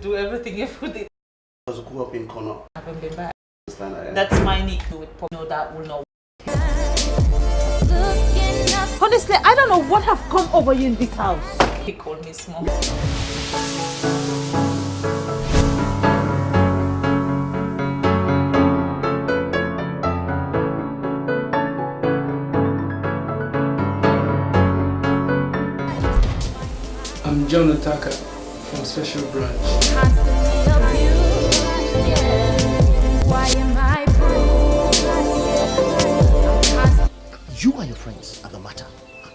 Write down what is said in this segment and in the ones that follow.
do everything every I grew up in Kono. I haven't been back. That's my nick to it. No, that will not. Honestly, I don't know what have come over you in this house. He called me small. I'm John Otaka from Special Branch. You and your friends are the matter.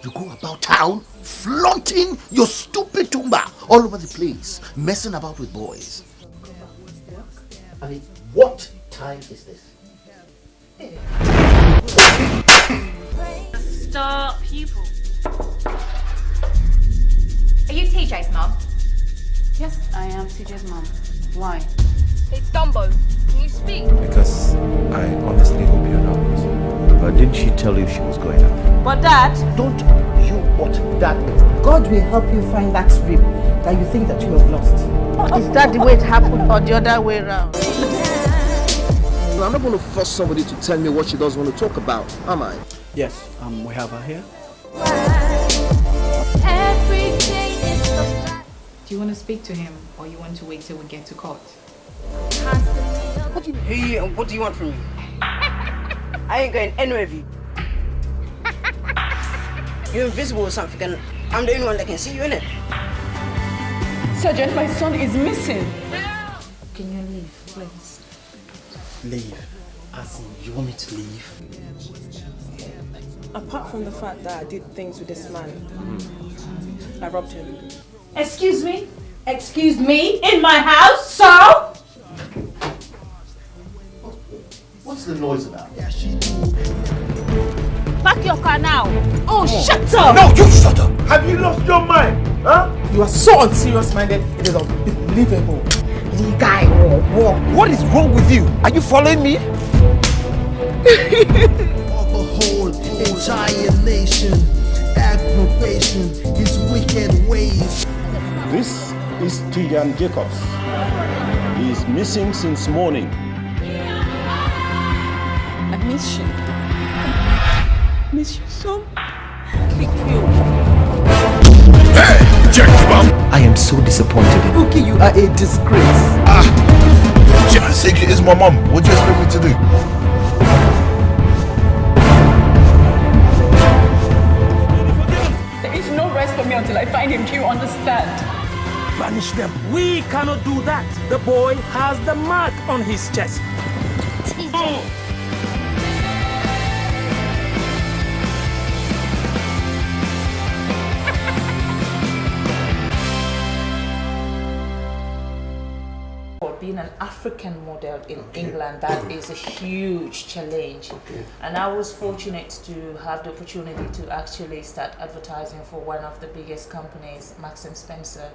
You go about town flaunting your stupid tumba all over the place, messing about with boys. I mean, what time is this? Star pupil. Are you TJ's mum? Yes, I am TJ's mom. Why? It's Dumbo. Can you speak? Because I honestly hope you're not. But didn't she tell you she was going out? But Dad, Don't you what that is? God will help you find that rib that you think that you have lost. Is that the way it happened or the other way around? I'm not going to force somebody to tell me what she doesn't want to talk about, am I? Yes, we have her here. Do you want to speak to him or you want to wait till we get to court? What do you want from me? I ain't going anywhere with you. You're invisible or something, and I'm the only one that can see you, innit? Sergeant, my son is missing. can you leave, please? Leave? As in, you want me to leave? Apart from the fact that I did things with this man, I robbed him. Excuse me? Excuse me? In my house, so? What's the noise about? Back your car now. Oh, shut up! No, you shut up! Have you lost your mind? Huh? You are so unserious-minded, it is unbelievable. Guy, What is wrong with you? Are you following me? Of a whole entire nation, aggravation, his wicked ways. This is Tijan Jacobs. He is missing since morning. I miss you. Miss you so. Hey, Jacob! I am so disappointed in you. Cookie, you are a disgrace. Secret is my mum. What do you expect me to do? There is no rest for me until I find him. Do you understand? Banish them. We cannot do that. The boy has the mark on his chest. Being an African model in England, that is a huge challenge. And I was fortunate to have the opportunity to actually start advertising for one of the biggest companies, Marks and Spencer,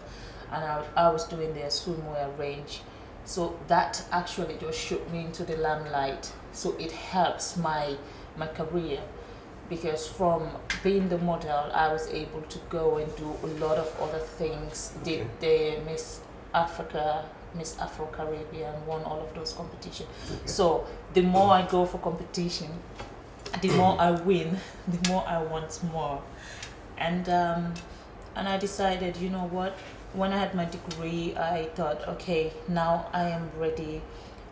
and I was doing their swimwear range. So that actually just shook me into the limelight. So it helps my career, because from being the model, I was able to go and do a lot of other things. Did the Miss Africa, Miss Afro-Caribbean, won all of those competitions. So the more I go for competition, the more I win, the more I want more. And I decided, you know what, when I had my degree, I thought, okay, now I am ready.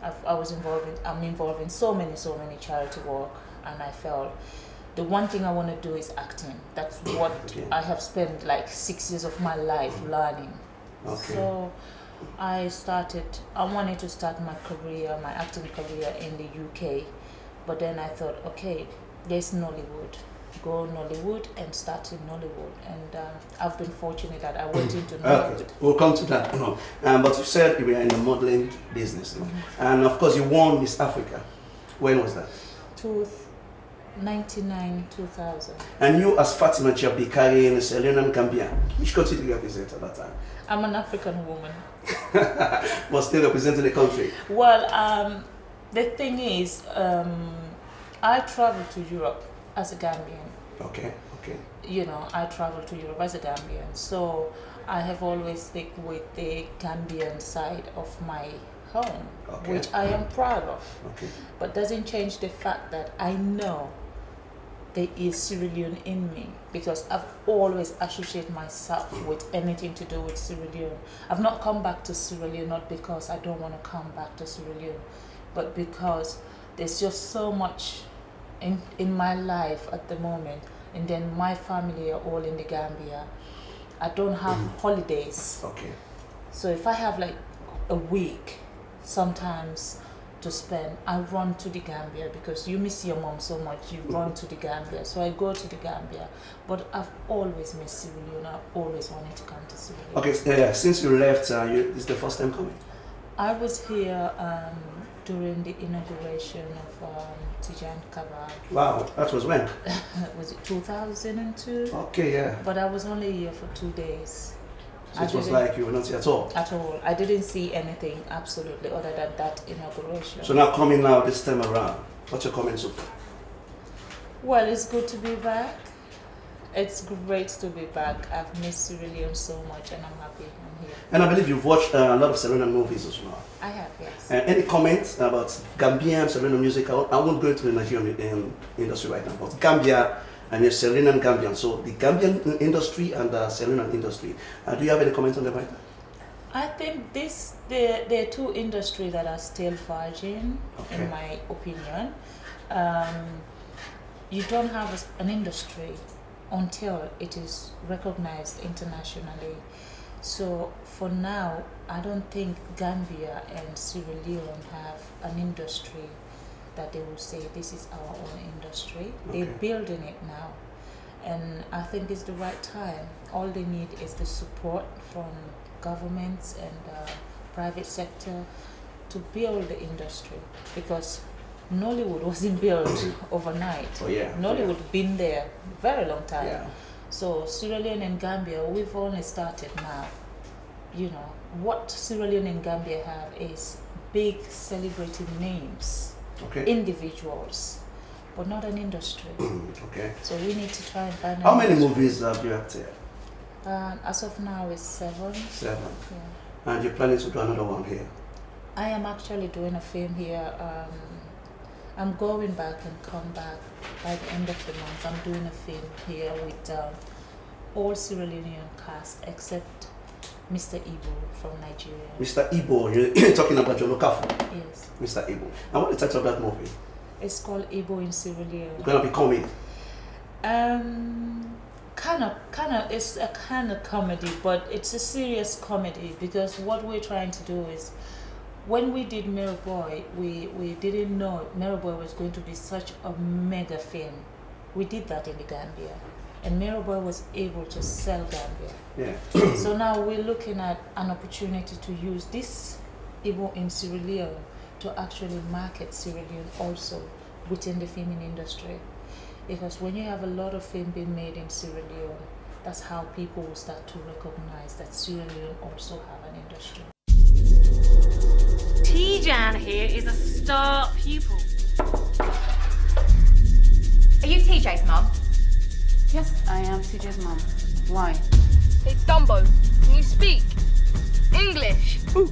I'm involved in so many charity work, and I felt the one thing I want to do is acting. That's what I have spent like 6 years of my life learning. So I wanted to start my acting career in the UK, but then I thought, okay, there's Nollywood. Go Nollywood and start in Nollywood, and I've been fortunate that I went into Nollywood. Okay, we'll come to that. But you said you were in the modeling business, and of course you won Miss Africa. When was that? 1999, 2000. And you, as Fatima Chabikari in Sierra Leonean Gambia, which country did you represent at that time? I'm an African woman. But still representing the country. Well, the thing is, I traveled to Europe as a Gambian. Okay. You know, I travel to Europe as a Gambian, so I have always stick with the Gambian side of my home, which I am proud of. But doesn't change the fact that I know there is Sierra Leone in me, because I've always associated myself with anything to do with Sierra Leone. I've not come back to Sierra Leone not because I don't want to come back to Sierra Leone, but because there's just so much in my life at the moment, and then my family are all in the Gambia. I don't have holidays. So if I have like a week sometimes to spend, I run to the Gambia, because you miss your mom so much, you run to the Gambia. So I go to the Gambia, but I've always missed Sierra Leone. I've always wanted to come to Sierra Leone. Since you left, this is the first time coming? I was here during the inauguration of Tijan Kabab. Wow, that was when? Was it 2002? Okay, yeah. But I was only here for 2 days. So it was like you were not here at all? At all. I didn't see anything absolutely other than that inauguration. So now coming now this time around, what's your comment so far? Well, it's good to be back. It's great to be back. I've missed Sierra Leone so much, and I'm happy I'm here. And I believe you've watched a lot of Sierra Leonean movies as well. I have, yes. Any comments about Gambian Sierra Leonean music? I won't go into the Nigerian industry right now, but Gambia and your Sierra Leonean Gambian. So the Gambian industry and the Sierra Leonean industry. Do you have any comments on that right now? I think there are two industries that are still virgin, in my opinion. You don't have an industry until it is recognized internationally. So for now, I don't think Gambia and Sierra Leone have an industry that they will say this is our own industry. They're building it now, and I think it's the right time. All they need is the support from governments and private sector to build the industry, because Nollywood wasn't built overnight. Nollywood been there a very long time. So Sierra Leone and Gambia, we've only started now. You know, what Sierra Leone and Gambia have is big celebrating names, individuals, but not an industry. So we need to try and find How many movies have you acted? As of now, it's 7. 7. And you're planning to do another one here? I am actually doing a film here. I'm going back and come back by the end of the month. I'm doing a film here with all Sierra Leonean cast except Mr. Ibo from Nigeria. Mr. Ibo, you're talking about John Okafor? Yes. Mr. Ibo. And what is the title of that movie? It's called Ibo in Sierra Leone. It's gonna be comedy? It's a kind of comedy, but it's a serious comedy, because what we're trying to do is, when we did Mirror Boy, we didn't know Mirror Boy was going to be such a mega film. We did that in the Gambia, and Mirror Boy was able to sell Gambia. So now we're looking at an opportunity to use this Igbo in Sierra Leone to actually market Sierra Leone also within the filming industry. Because when you have a lot of film being made in Sierra Leone, that's how people will start to recognize that Sierra Leone also have an industry. Tijan here is a star pupil. Are you TJ's mum? Yes, I am TJ's mom. Why? Hey, Dumbo, can you speak English? Look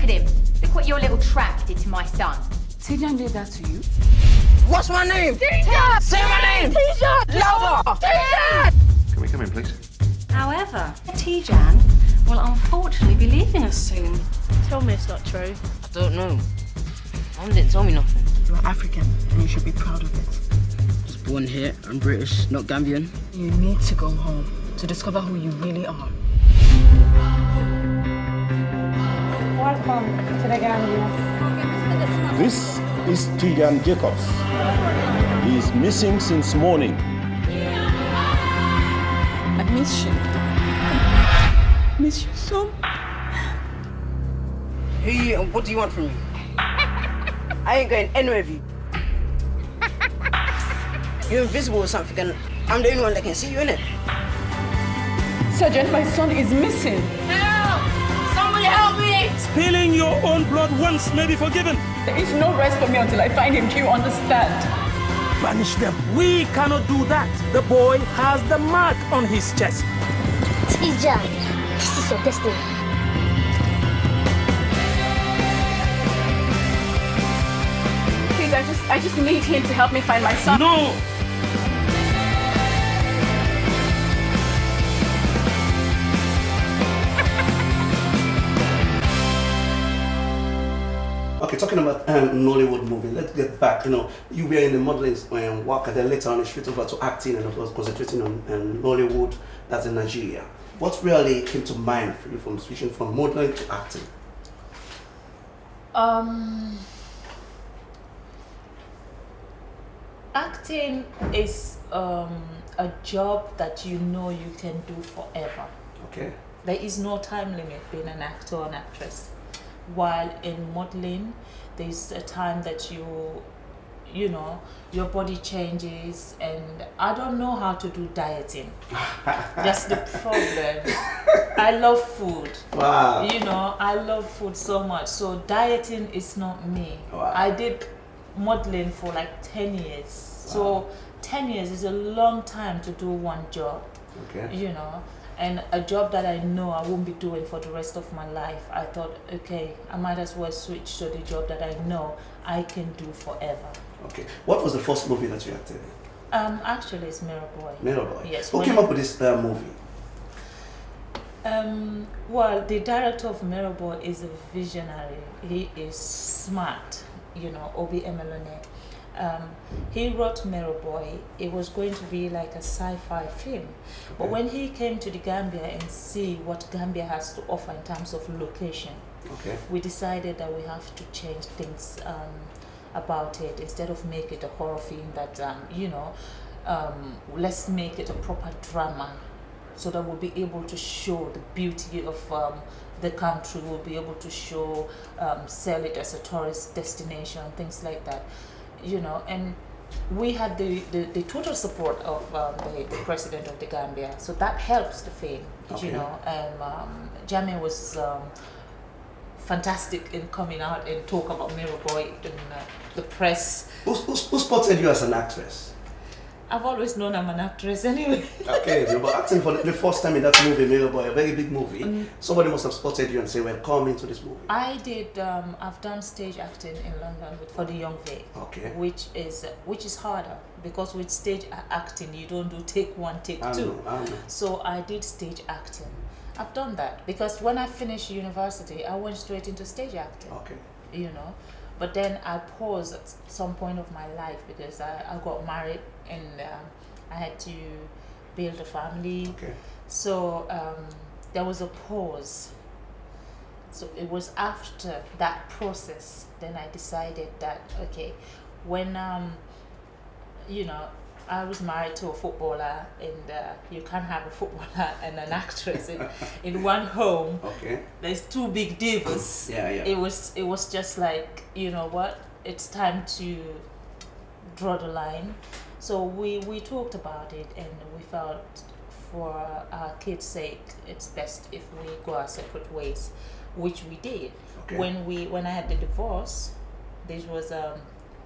at him. Look what your little tramp did to my son. Tijan did that to you? What's my name? Tijan! Say my name! Tijan! Louder! Tijan! Can we come in, please? However, Tijan will unfortunately be leaving us soon. Tell me it's not true. I don't know. Mom didn't tell me nothing. You're African and you should be proud of it. I was born here. I'm British, not Gambian. You need to go home to discover who you really are. Welcome to the Gambia. This is Tijan Jacobs. He is missing since morning. I miss you. Miss you so much. Who are you and what do you want from me? I ain't going anywhere with you. You're invisible or something, and I'm the only one that can see you, innit? Sergeant, my son is missing. Help! Somebody help me! Spilling your own blood once may be forgiven. There is no rest for me until I find him. Do you understand? Banish them. We cannot do that. The boy has the mark on his chest. Tijan, this is your destiny. Please, I just need him to help me find my son. No! Okay, talking about Nollywood movie, let's get back. You know, you were in the modeling work, and then later on you switched over to acting and of course concentrating on Nollywood, that's in Nigeria. What really came to mind for you from switching from modeling to acting? Acting is a job that you know you can do forever. Okay. There is no time limit being an actor or an actress. While in modeling, there's a time that you know, your body changes, and I don't know how to do dieting. That's the problem. I love food. Wow. You know, I love food so much. So dieting is not me. Wow. I did modeling for like 10 years. Wow. So 10 years is a long time to do one job. Okay. You know, and a job that I know I won't be doing for the rest of my life. I thought, okay, I might as well switch to the job that I know I can do forever. Okay. What was the first movie that you acted in? Actually, it's Mirror Boy. Mirror Boy. Yes. Who came up with this movie? Well, the director of Mirror Boy is a visionary. He is smart, you know, Obi Emelone. He wrote Mirror Boy. It was going to be like a sci-fi film. Okay. But when he came to the Gambia and see what Gambia has to offer in terms of location, okay, we decided that we have to change things about it. Instead of make it a horror film that, you know, let's make it a proper drama so that we'll be able to show the beauty of the country. We'll be able to show, sell it as a tourist destination, things like that. You know, and we had the total support of the president of the Gambia, so that helps the film. Okay. You know, and Jamie was fantastic in coming out and talk about Mirror Boy in the press. Who spotted you as an actress? I've always known I'm an actress anyway. Okay, but acting for the first time in that movie, Mirror Boy, a very big movie, somebody must have spotted you and say, well, come into this movie. I did, I've done stage acting in London for the young Vic, okay, which is harder, because with stage acting, you don't do take one, take two. I know. So I did stage acting. I've done that, because when I finished university, I went straight into stage acting. Okay. You know, but then I paused at some point of my life because I got married and I had to build a family. Okay. So there was a pause. So it was after that process then I decided that, okay, when you know, I was married to a footballer, and you can't have a footballer and an actress in one home. Okay. There's two big divas. Yeah. It was just like, you know what, it's time to draw the line. So we talked about it, and we felt for our kids' sake, it's best if we go our separate ways, which we did. Okay. When I had the divorce, this was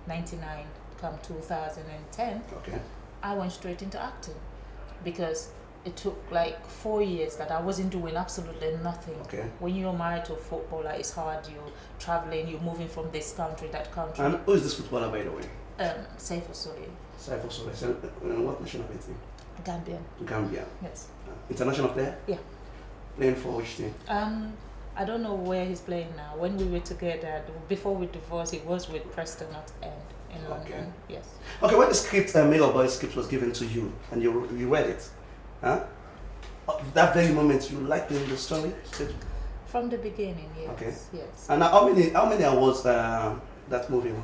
99. Come 2010, okay, I went straight into acting because it took like 4 years that I wasn't doing absolutely nothing. Okay. When you're married to a footballer, it's hard. You're traveling, you're moving from this country, that country. And who is this footballer, by the way? Saifo Soli. Saifo Soli. So, what nationality? Gambian. Gambia. Yes. International player? Yeah. Playing for which team? I don't know where he's playing now. When we were together, before we divorced, he was with Preston North End in London. Okay. Yes. Okay, when the script, Mirror Boy script was given to you and you read it, huh? That very moment, you liked the story? From the beginning, yes. Okay. Yes. And how many awards that movie won?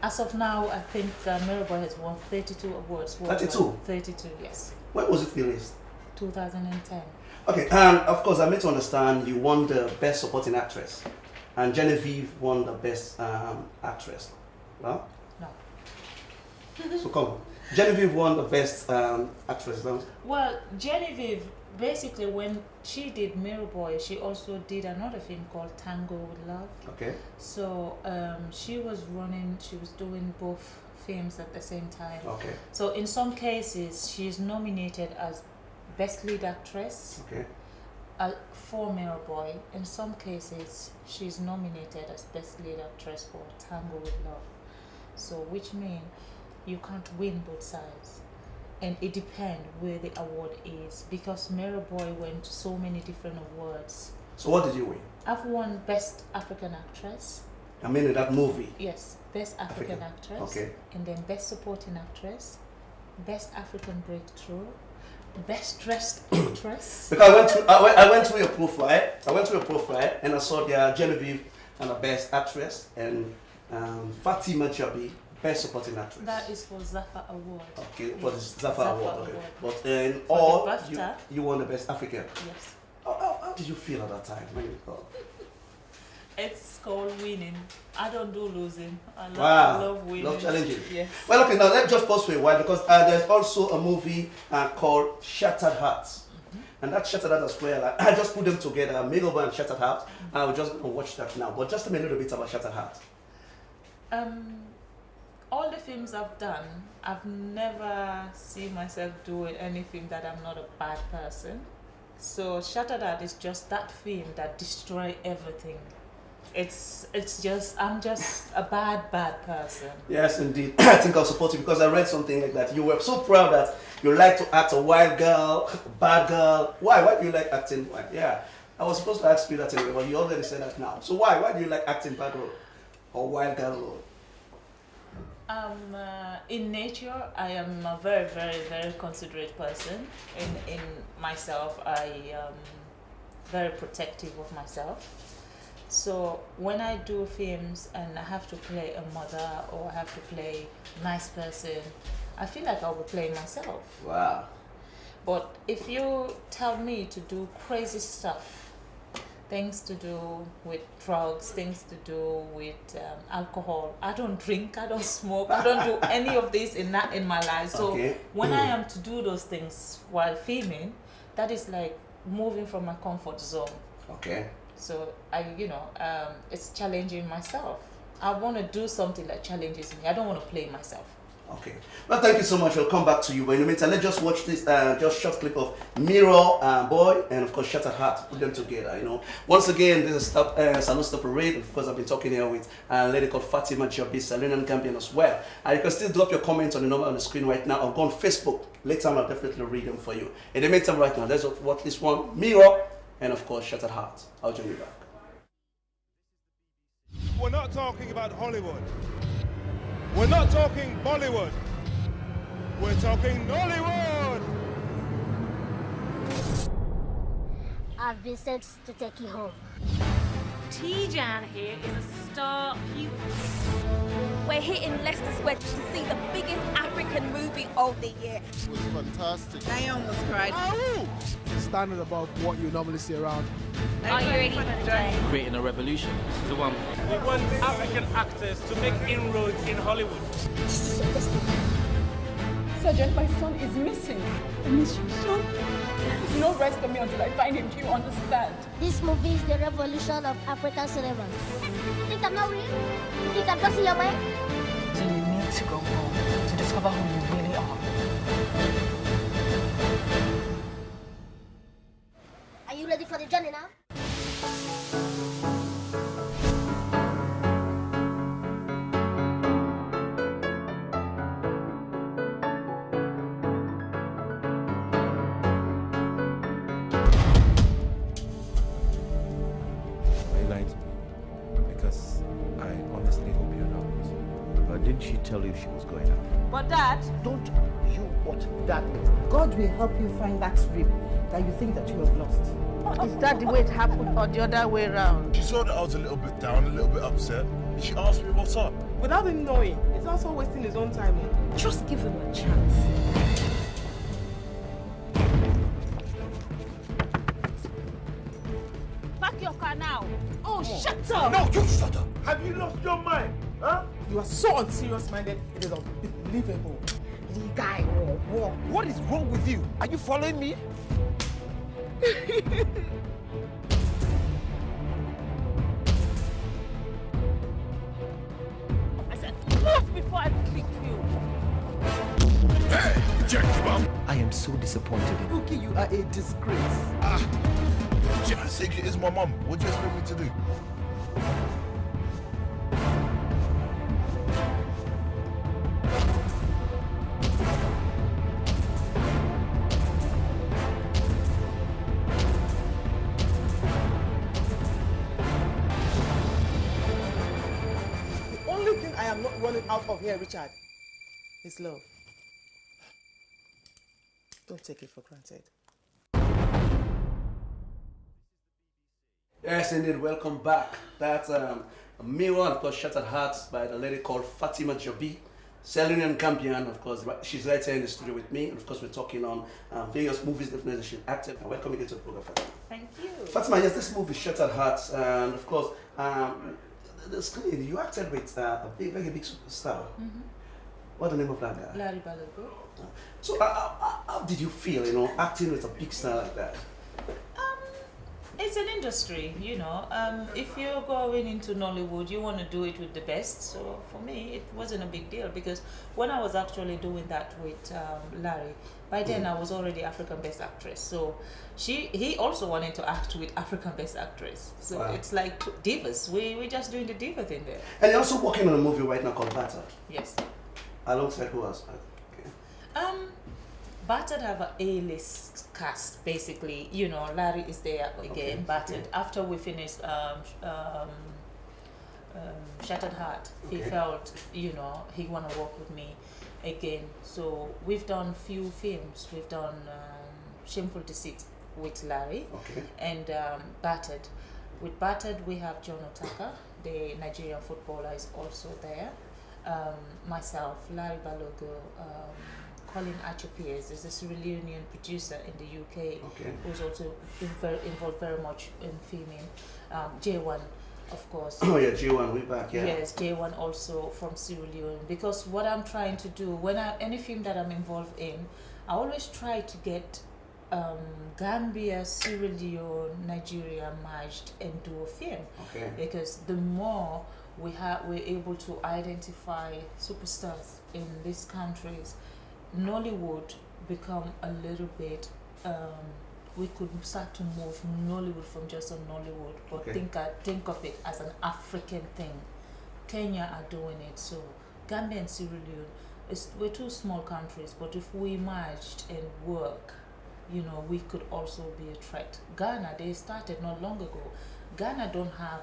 As of now, I think Mirror Boy has won 32 awards. 32? 32, yes. When was it released? 2010. Okay, and of course, I made to understand you won the Best Supporting Actress, and Genevieve won the Best Actress. No? No. So come on. Genevieve won the Best Actress, no? Well, Genevieve, basically, when she did Mirror Boy, she also did another film called Tango with Love. Okay. So she was doing both films at the same time. Okay. So in some cases, she's nominated as Best Lead Actress Okay. For Mirror Boy. In some cases, she's nominated as Best Lead Actress for Tango with Love. So which means you can't win both sides. And it depends where the award is, because Mirror Boy went to so many different awards. So what did you win? I've won Best African Actress. I mean in that movie. Yes, Best African Actress. Okay. And then Best Supporting Actress, Best African Breakthrough, Best Dressed Actress. Because I went through your profile. I went through your profile and I saw there Genevieve and the Best Actress and Fatima Jabi, Best Supporting Actress. That is for Zafa Award. Okay, for the Zafa Award. Okay. But in For all, the BAFTA. you won the Best African. Yes. How did you feel at that time when you got? It's called winning. I don't do losing. I love winning. Love challenges. Yes. Well, okay, now let's just pause for a while because there's also a movie called Shattered Hearts. And that Shattered Heart as well, I just put them together, Makeover and Shattered Heart. I will just watch that now. But just tell me a little bit about Shattered Heart. All the films I've done, I've never seen myself doing anything that I'm not a bad person. So Shattered Heart is just that film that destroys everything. It's just, I'm just a bad person. Yes, indeed. I think I'll support you because I read something like that. You were so proud that you like to act a wild girl, bad girl. Why? Why do you like acting? Why? Yeah, I was supposed to ask you that anyway, but you already said that now. So why? Why do you like acting bad role or wild girl role? In nature, I am a very, very, very considerate person. In myself, I am very protective of myself. So when I do films and I have to play a mother or I have to play a nice person, I feel like I'll be playing myself. Wow. But if you tell me to do crazy stuff, things to do with drugs, things to do with alcohol, I don't drink, I don't smoke, I don't do any of this in my life. So when I am to do those things while filming, that is like moving from my comfort zone. Okay. So it's challenging myself. I want to do something that challenges me. I don't want to play myself. Okay. Well, thank you so much. We'll come back to you. But in the meantime, let's just watch this just short clip of Mirror Boy and of course Shattered Heart. Put them together. Once again, this is Saloon Stop Parade. Of course, I've been talking here with a lady called Fatima Jabi, Sierra Leonean Gambian as well. You can still drop your comments on the number on the screen right now or go on Facebook. Later, I'll definitely read them for you. In the meantime, right now, let's watch this one, Mirror. And of course, Shattered Heart. I'll join you back. We're not talking about Hollywood. We're not talking Bollywood. We're talking Nollywood. I've been sent to take you home. Tijan here is a star pupil. We're here in Leicester Square to see the biggest African movie of the year. It was fantastic. I almost cried. Oh! Standing above what you normally see around. Are you ready for the day? Creating a revolution. The one. We want African actors to make inroads in Hollywood. This is your destiny. Sergeant, my son is missing. I miss you, son. No rest for me until I find him. Do you understand? This movie is the revolution of African cinema. You think I'm not real? You think I'm just in your mind? So you need to go home to discover who you really are. Are you ready for the journey now? Didn't she tell you she was going out? But Dad, don't you what that means? God will help you find that rib that you think that you have lost. Is that the way it happened or the other way around? She saw that I was a little bit down, a little bit upset. And she asked me what's up. Without him knowing, he's also wasting his own time. Just give him a chance. Park your car now. Oh, shut up! No, you shut up! Have you lost your mind? Huh? You are so unserious-minded, it is unbelievable. Guy, what is wrong with you? Are you following me? I said, move before I kick you. I am so disappointed in you. Cookie, you are a disgrace. Secret is my mum. What do you expect me to do? The only thing I am not running out of here, Richard, is love. Don't take it for granted. Yes, indeed. Welcome back. That's a mirror, of course, Shattered Hearts by the lady called Fatima-Jobi, Sierra Leonean champion. Of course, she's right here in the studio with me. And of course, we're talking on various movies that she acted. And welcome again to the program, Fatima. Thank you. Fatima, yes, this movie, Shattered Hearts, and of course, the screen, you acted with a very big superstar. What's the name of that guy? Larry Balogo. So, how did you feel, acting with a big star like that? It's an industry, if you're going into Nollywood, you want to do it with the best. So for me, it wasn't a big deal because when I was actually doing that with Larry, by then I was already African Best Actress. So he also wanted to act with African Best Actress. So It's like divas. We're just doing the diva thing there. And you're also working on a movie right now called Battered. Yes. Alongside who else? Okay. Battered have an A-list cast, basically. Larry is there again, Battered. Okay. After we finished Shattered Heart, he felt, he want to work with me again. So we've done few films. We've done Shameful Deceit with Larry and Battered. With Battered, we have John Otaka, the Nigerian footballer, is also there. Myself, Larry Balogo, Colin Archer-Pierce is a Sierra Leonean producer in the UK who's also been involved very much in filming. J1, of course. Oh yeah, J1, we're back, yeah. Yes, J1 also from Sierra Leone. Because what I'm trying to do, when any film that I'm involved in, I always try to get Gambia, Sierra Leone, Nigeria merged and do a film. Because the more we're able to identify superstars in these countries, Nollywood become a little bit, we could start to move Nollywood from just a Nollywood, but think of it as an African thing. Kenya are doing it, so Gambia and Sierra Leone, we're two small countries, but if we merged and work, we could also be a threat. Ghana, they started not long ago. Ghana don't have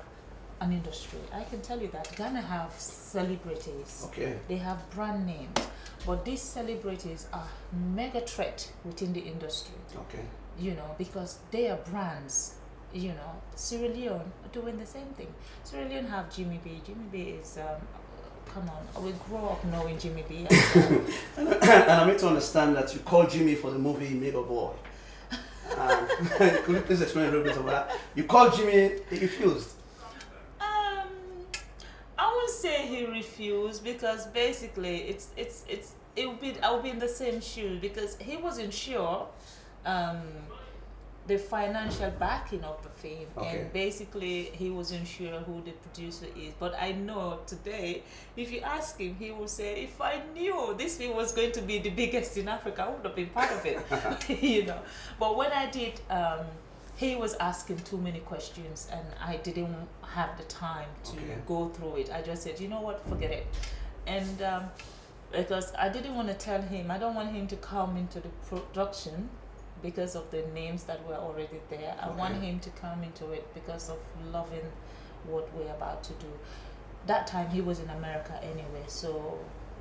an industry. I can tell you that. Ghana have celebrities. They have brand names. But these celebrities are mega threat within the industry. Because they are brands. Sierra Leone are doing the same thing. Sierra Leone have Jimmy B. Jimmy B is, come on, we grew up knowing Jimmy B. And I need to understand that you called Jimmy for the movie Mega Boy. Could you please explain a little bit of that? You called Jimmy, he refused. I won't say he refused because basically I'll be in the same shoe because he wasn't sure the financial backing of the film and basically he wasn't sure who the producer is. But I know today, if you ask him, he will say, if I knew this film was going to be the biggest in Africa, I would have been part of it. But when I did, he was asking too many questions and I didn't have the time to go through it. I just said, you know what, forget it. And because I didn't want to tell him, I don't want him to come into the production because of the names that were already there. I want him to come into it because of loving what we're about to do. That time he was in America anyway, so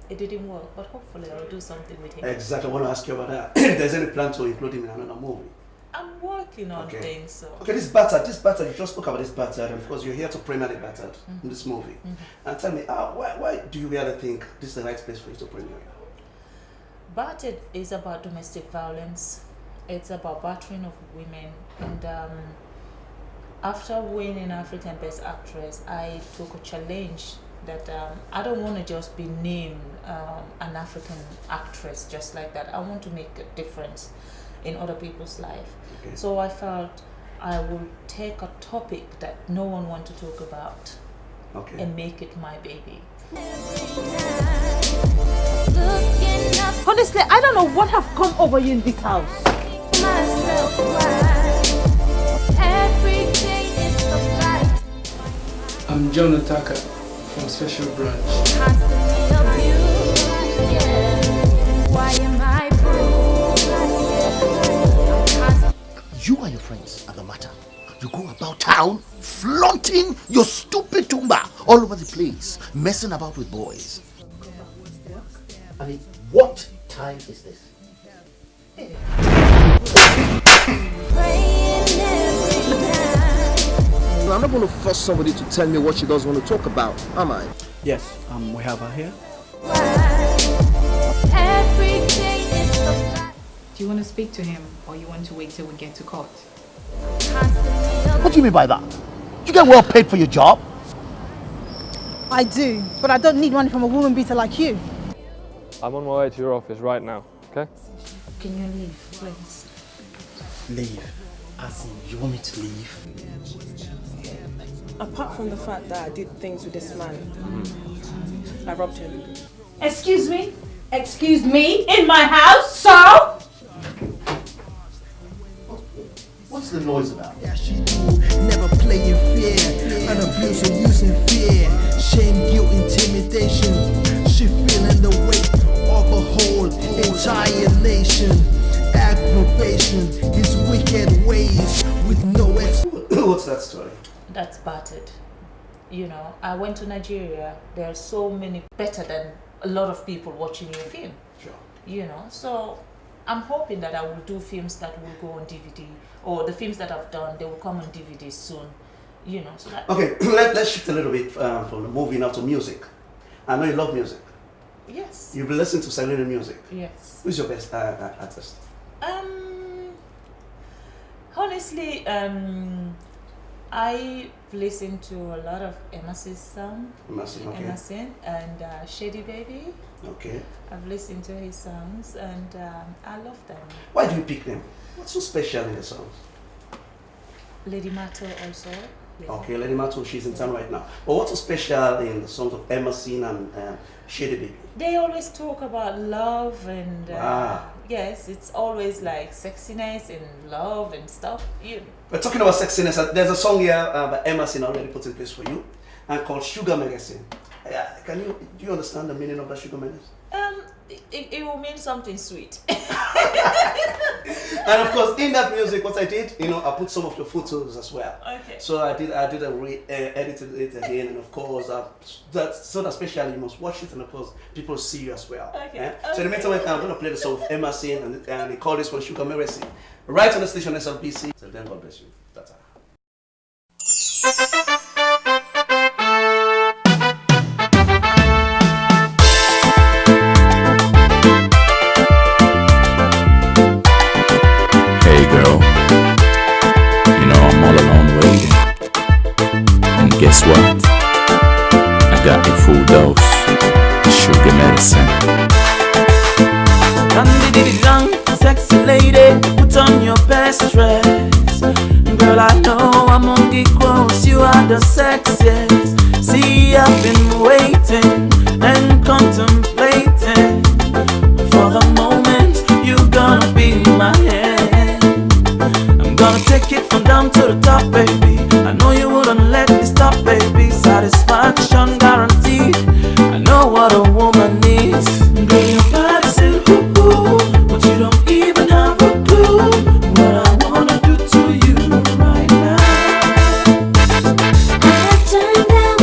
it didn't work, but hopefully I'll do something with him. Exactly, I want to ask you about that. If there's any plan to include him in another movie. I'm working on things, so. This Battered, you just spoke about this Battered, and of course you're here to premiere the Battered in this movie. And tell me, why do you really think this is the right place for you to premiere it? Battered is about domestic violence. It's about battering of women. And after winning African Best Actress, I took a challenge that I don't want to just be named an African actress just like that. I want to make a difference in other people's life. So I felt I will take a topic that no one wants to talk about and make it my baby. Honestly, I don't know what have come over you in this house. I'm John Otaka from Special Branch. You and your friends are the matter. You go about town flaunting your stupid tumba all over the place, messing about with boys. I mean, what time is this? I'm not going to force somebody to tell me what she doesn't want to talk about, am I? Yes, we have her here. Do you want to speak to him or you want to wait till we get to court? What do you mean by that? You get well paid for your job? I do, but I don't need money from a woman beater like you. I'm on my way to your office right now, okay? Can you leave, please? Leave? As in, you want me to leave? Apart from the fact that I did things with this man, I robbed him. Excuse me? Excuse me? In my house, so? What's the noise about? Never play in fear, and abuse or using fear. Shame, guilt, intimidation. She feeling the weight of a whole entire nation. Aggravation, his wicked ways with no What's that story? That's battered. You know, I went to Nigeria. There are so many better than a lot of people watching your film. Sure. You know, so I'm hoping that I will do films that will go on DVD, or the films that I've done, they will come on DVD soon. You know, so that. Okay, let's shift a little bit from the movie now to music. I know you love music. Yes. You've been listening to Sierra Leonean music. Yes. Who's your best artist? Honestly, I listen to a lot of Emerson's song. Emerson, okay. Emerson and Shady Baby. Okay. I've listened to his songs and I love them. Why do you pick them? What's so special in the songs? Lady Mato also. Yeah. Okay, Lady Mato, she's in town right now. But what's so special in the songs of Emerson and Shady Baby? They always talk about love and Wow. yes, it's always like sexiness and love and stuff. We're talking about sexiness. There's a song here that Emerson already put in place for you, and called Sugar Medicine. Do you understand the meaning of that sugar medicine? It will mean something sweet. And of course, in that music, what I did, I put some of your photos as well. Okay. So I did edited it again, and of course, so that especially you must watch it, and of course, people see you as well. Okay. So in the meantime, I'm going to play the song of Emerson, and they call this one Sugar Medicine. Right on the station SLBC. So then, God bless you. That's all. Hey girl, I'm all alone waiting. And guess what? I got the full dose of sugar medicine. Sexy lady, put on your best dress. Girl, I know among equals you are the sexiest. See, I've been waiting and contemplating for the moment you're gonna be my hand. I'm gonna take it from down to the top, baby. I know you wouldn't let me stop, baby. Satisfaction guaranteed. I know what a woman needs. Girl, your body said ooh, ooh, but you don't even have a clue what I wanna do to you right now. Turn down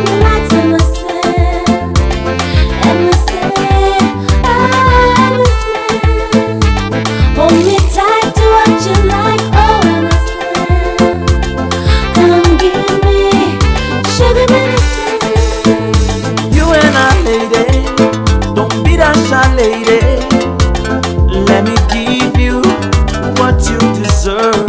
the lights and listen. Hold me tight, do what you like, oh Emerson. Come give me sugar medicine. You and I, lady, don't be that shy lady. Let me give you what you deserve.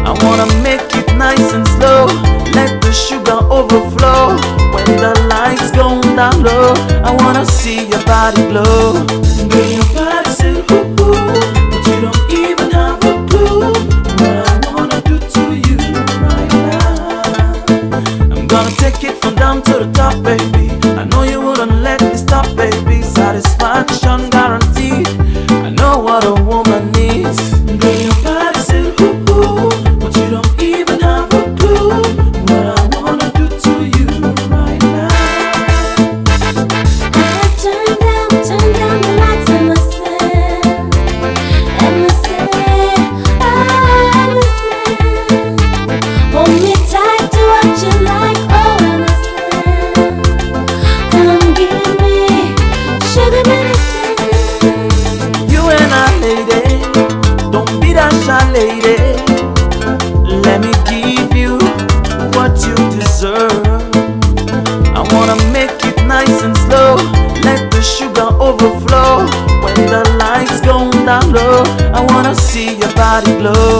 I wanna make it nice and slow. Let the sugar overflow. When the lights go down low, I wanna see your body glow. Girl, your body say ooh, ooh, but you don't even have a clue what I wanna do to you right now. I'm gonna take it from down to the top, baby. I know you wouldn't let me stop, baby. Satisfaction satisfaction guaranteed. I know what a woman needs. Girl, your body said ooh, ooh, but you don't even have a clue what I wanna do to you right now. Turn down the lights and listen, hold me tight, do what you like, oh listen. Come give me sugar medicine. You and I, lady, don't be that shy lady. Let me give you what you deserve. I wanna make it nice and slow. Let the sugar overflow. When the lights go down low, I wanna see your body glow.